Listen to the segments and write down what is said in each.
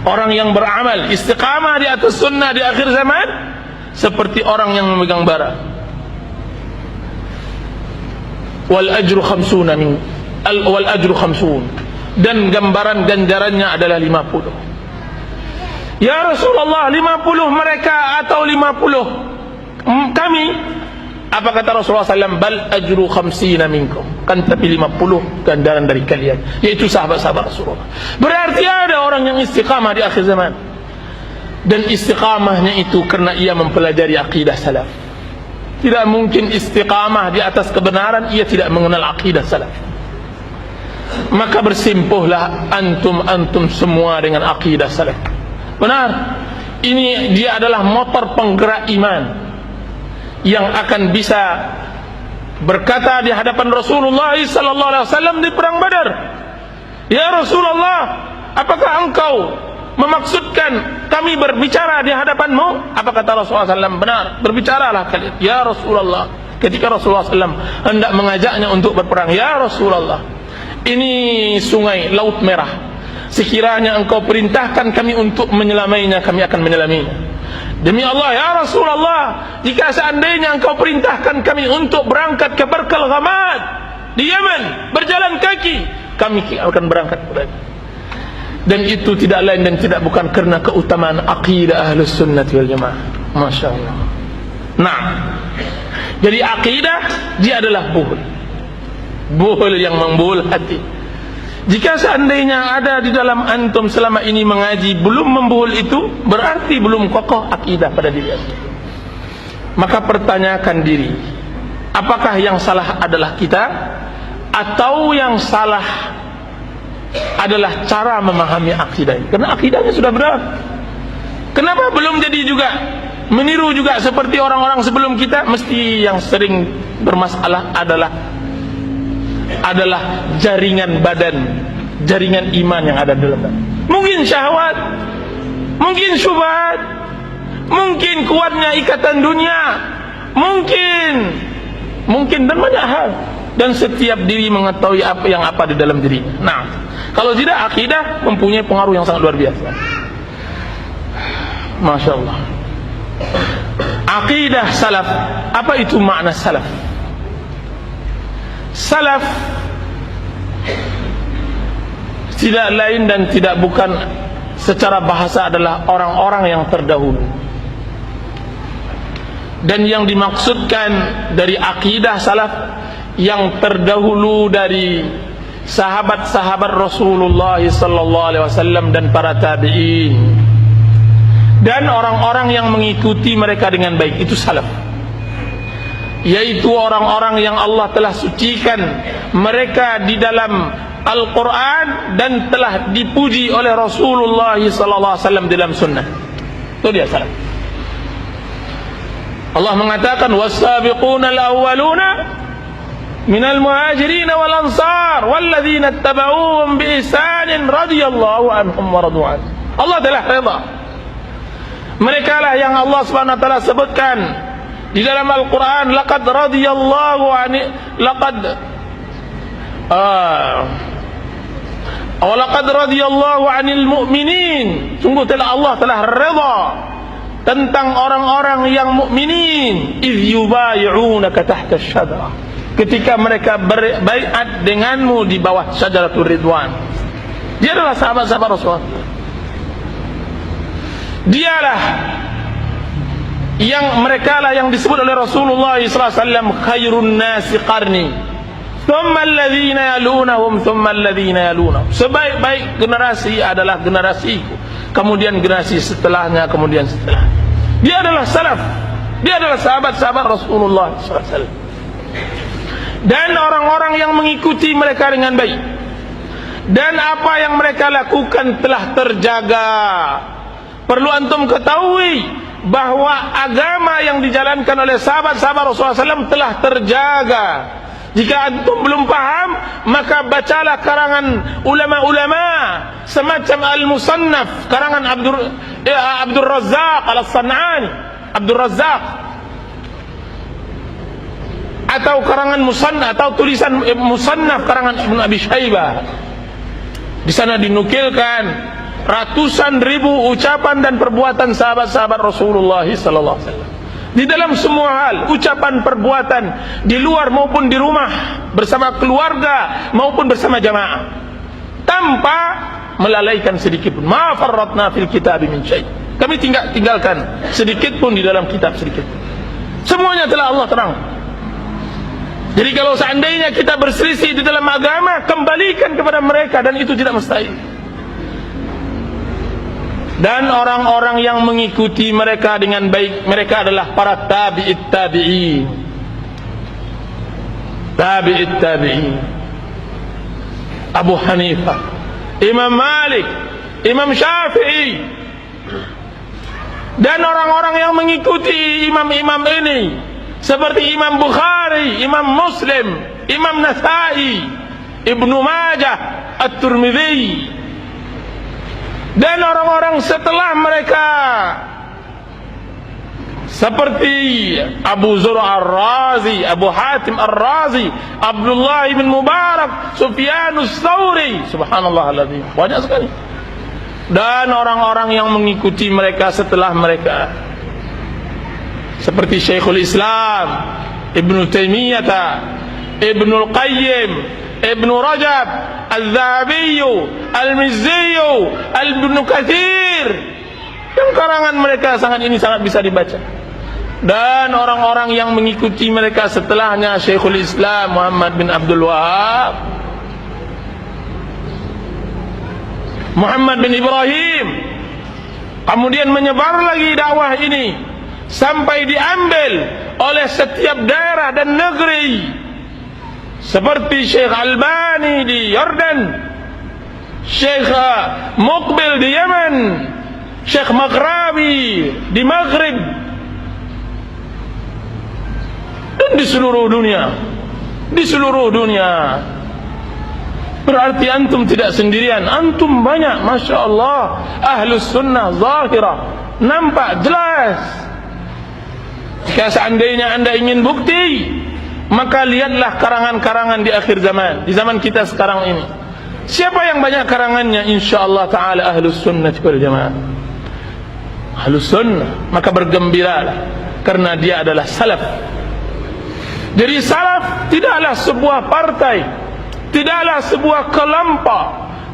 Orang yang beramal istiqamah di atas sunnah di akhir zaman seperti orang yang memegang bara. Wal ajru 50 dan gambaran ganjarannya adalah 50. Ya Rasulullah, 50 mereka atau 50 kami? Apa kata Rasulullah SAW? Bal ajru 50 minkum, kan tapi 50 ganjaran dari kalian, yaitu sahabat-sahabat Rasulullah. Berarti ada orang yang istiqamah di akhir zaman, dan istiqamahnya itu karena ia mempelajari akidah salaf. Tidak mungkin istiqamah di atas kebenaran ia tidak mengenal akidah salaf. Maka bersimpuhlah antum semua dengan akidah salaf. Benar, ini dia adalah motor penggerak iman yang akan bisa berkata di hadapan Rasulullah sallallahu alaihi wasallam di perang Badar, ya Rasulullah, apakah engkau memaksudkan kami berbicara di hadapanmu? Apa kata Rasulullah SAW? Benar, berbicaralah kalian ya Rasulullah. Ketika Rasulullah SAW hendak mengajaknya untuk berperang, ya Rasulullah, ini sungai Laut Merah, sekiranya engkau perintahkan kami untuk menyelamainya, kami akan menyelaminya. Demi Allah ya Rasulullah, jika seandainya engkau perintahkan kami untuk berangkat ke Barkal Ghamad di Yaman, berjalan kaki, kami akan berangkat kepada. Dan itu tidak lain dan tidak bukan karena keutamaan akidah Ahlus Sunnah wal Jamaah. Masya Allah. Nah, jadi akidah dia adalah buhul yang membuhul hati. Jika seandainya ada di dalam antum selama ini mengaji belum membuhul itu, berarti belum kokoh akidah pada diri antum. Maka pertanyakan diri, apakah yang salah adalah kita, atau yang salah adalah cara memahami akidah? Karena akidahnya sudah benar. Kenapa belum jadi juga? Meniru juga seperti orang-orang sebelum kita. Mesti yang sering bermasalah adalah jaringan badan, jaringan iman yang ada dalam badan. Mungkin syahwat, mungkin syubhat, mungkin kuatnya ikatan dunia, mungkin dan banyak hal. Dan setiap diri mengetahui apa di dalam dirinya. Nah, kalau tidak, akidah mempunyai pengaruh yang sangat luar biasa. Masya Allah. Akidah salaf. Apa itu makna salaf? Salaf tidak lain dan tidak bukan secara bahasa adalah orang-orang yang terdahulu. Dan yang dimaksudkan dari akidah salaf, yang terdahulu dari sahabat-sahabat Rasulullah sallallahu alaihi wasallam dan para tabi'in dan orang-orang yang mengikuti mereka dengan baik, itu salaf. Yaitu orang-orang yang Allah telah sucikan mereka di dalam Al-Quran dan telah dipuji oleh Rasulullah sallallahu alaihi wasallam dalam sunnah. Itu dia salaf. Allah mengatakan was-sabiquna al-awwaluna minal muhajirin wal ansar walladzina ittaba'uuhum bi ihsanin radhiyallahu anhum wa radu an. Allah telah redha. Mereka lah yang Allah Subhanahu wa taala sebutkan di dalam Al-Qur'an, laqad radhiyallahu anil laqad radhiyallahu 'anil mu'minin. Sungguh telah Allah telah redha tentang orang-orang yang mukminin, idh yubay'unaka tahta asy-syajarah, ketika mereka berbaiat denganmu di bawah Syajaratul Ridwan. Dia adalah sahabat-sahabat Rasulullah. Dialah yang mereka lah yang disebut oleh Rasulullah SAW khairun nasi qarni thumma alladhina yalunahum thumma alladhina yalunahum. Sebaik-baik generasi adalah generasiku, kemudian generasi setelahnya, kemudian setelah. Dia adalah salaf. Dia adalah sahabat-sahabat Rasulullah SAW. Dan orang-orang yang mengikuti mereka dengan baik, dan apa yang mereka lakukan telah terjaga. Perlu antum ketahui bahwa agama yang dijalankan oleh sahabat-sahabat Rasulullah SAW telah terjaga. Jika antum belum paham, maka bacalah karangan ulama-ulama semacam Al-Musannaf, karangan Abdul Razzaq Al-San'ani, Abdul Razzaq, atau karangan Musannaf, atau tulisan Musannaf karangan Ibn Abi Syaibah. Di sana dinukilkan ratusan ribu ucapan dan perbuatan sahabat-sahabat Rasulullah sallallahu alaihi wasallam. Di dalam semua hal, ucapan, perbuatan, di luar maupun di rumah, bersama keluarga maupun bersama jamaah, tanpa melalaikan sedikit pun. Ma farratna fil kitab min syai'. Kami tinggalkan sedikit pun di dalam kitab sedikit pun. Semuanya telah Allah terang. Jadi kalau seandainya kita berselisih di dalam agama, kembalikan kepada mereka, dan itu tidak mustahil. Dan orang-orang yang mengikuti mereka dengan baik, mereka adalah para tabi'it tabi'in. Tabi'it tabi'in. Abu Hanifah, Imam Malik, Imam Syafi'i, dan orang-orang yang mengikuti imam-imam ini seperti Imam Bukhari, Imam Muslim, Imam Nasai, Ibnu Majah, At-Tirmidzi, dan orang-orang setelah mereka seperti Abu Zur'a Ar-Razi, Abu Hatim Ar-Razi, Abdullah bin Mubarak, Sufyanus Tsauri, subhanallah alazim, banyak sekali. Dan orang-orang yang mengikuti mereka setelah mereka seperti Syekhul Islam Ibnu Taimiyah, Ibnu Qayyim, Ibnu Rajab, Al-Zahabi, Al-Mizzi, Al-Ibnu Katsir, yang karangan mereka sangat bisa dibaca. Dan orang-orang yang mengikuti mereka setelahnya Syekhul Islam Muhammad bin Abdul Wahab, Muhammad bin Ibrahim. Kemudian menyebar lagi dakwah ini sampai diambil oleh setiap daerah dan negeri, seperti Syekh Albani di Yordan, Syekh Muqbil di Yaman, Syekh Maghrabi di Maghrib, dan di seluruh dunia. Berarti antum tidak sendirian, antum banyak, Masya Allah. Ahlus sunnah zahirah, nampak jelas. Jika seandainya anda ingin bukti, maka lihatlah karangan-karangan di akhir zaman, di zaman kita sekarang ini. Siapa yang banyak karangannya? InsyaAllah ta'ala Ahlus sunnah wal jamaah. Ahlus sunnah, maka bergembiralah, karena dia adalah salaf. Jadi salaf tidaklah sebuah partai, tidaklah sebuah kelompok,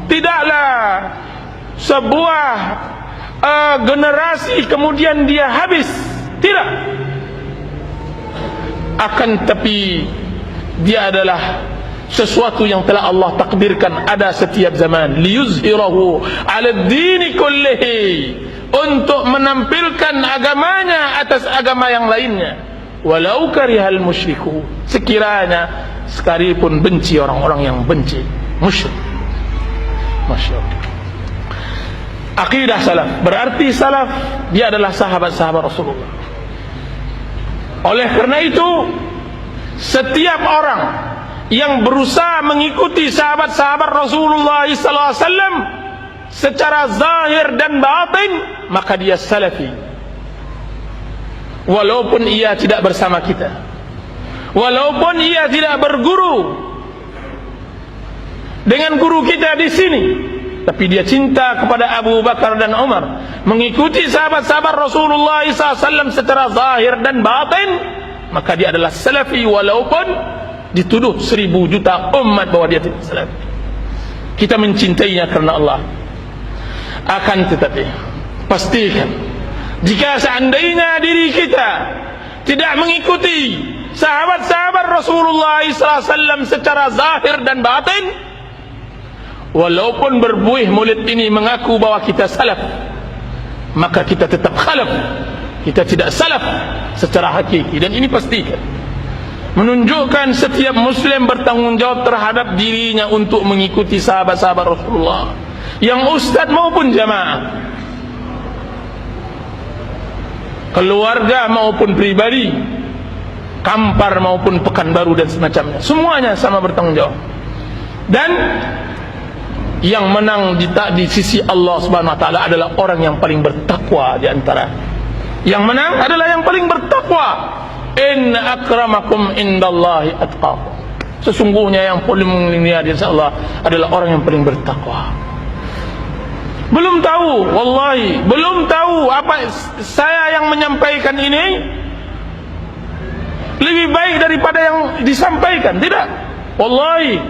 tidaklah sebuah generasi kemudian dia habis. Tidak. Akan tapi dia adalah sesuatu yang telah Allah takdirkan ada setiap zaman, liyuzhirahu 'ala ad-dini kullihi, untuk menampilkan agamanya atas agama yang lainnya, walau karihal musyriku, sekiranya sekalipun benci orang-orang yang benci, musyrik. Masya Allah. Akidah salaf, berarti salaf dia adalah sahabat-sahabat Rasulullah. Oleh karena itu, setiap orang yang berusaha mengikuti sahabat-sahabat Rasulullah SAW secara zahir dan batin, maka dia salafi. Walaupun ia tidak bersama kita, walaupun ia tidak berguru dengan guru kita di sini, tapi dia cinta kepada Abu Bakar dan Umar, mengikuti sahabat-sahabat Rasulullah SAW secara zahir dan batin, maka dia adalah salafi, walaupun dituduh 1000 juta umat bahwa dia tidak salafi. Kita mencintainya karena Allah. Akan tetapi pastikan, jika seandainya diri kita tidak mengikuti sahabat-sahabat Rasulullah SAW secara zahir dan batin, walaupun berbuih mulut ini mengaku bahwa kita salaf, maka kita tetap khalaf, kita tidak salaf secara hakiki. Dan ini pastikan, menunjukkan setiap muslim bertanggungjawab terhadap dirinya untuk mengikuti sahabat-sahabat Rasulullah, yang ustaz maupun jamaah, keluarga maupun pribadi, Kampar maupun Pekanbaru dan semacamnya, semuanya sama bertanggungjawab. Dan yang menang di sisi Allah Subhanahu wa taala adalah orang yang paling bertakwa di antara. Yang menang adalah yang paling bertakwa. Inna akramakum indallahi atqakum. Sesungguhnya yang paling mulia di sisi Allah adalah orang yang paling bertakwa. Belum tahu, wallahi, belum tahu apa saya yang menyampaikan ini lebih baik daripada yang disampaikan. Tidak, wallahi,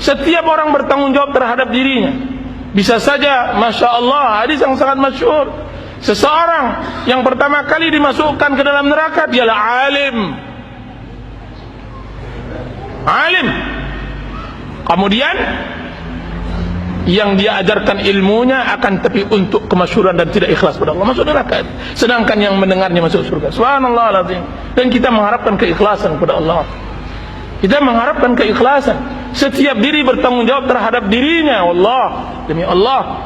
setiap orang bertanggung jawab terhadap dirinya. Bisa saja, Masya Allah, hadis yang sangat masyhur, seseorang yang pertama kali dimasukkan ke dalam neraka dialah alim. Alim. Kemudian yang dia ajarkan ilmunya akan tapi untuk kemasyhuran dan tidak ikhlas pada Allah, masuk neraka. Sedangkan yang mendengarnya masuk surga. Subhanallahal-azim. Dan kita mengharapkan keikhlasan kepada Allah. Kita mengharapkan keikhlasan. Setiap diri bertanggung jawab terhadap dirinya. Allah, demi Allah,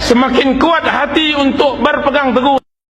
semakin kuat hati untuk berpegang teguh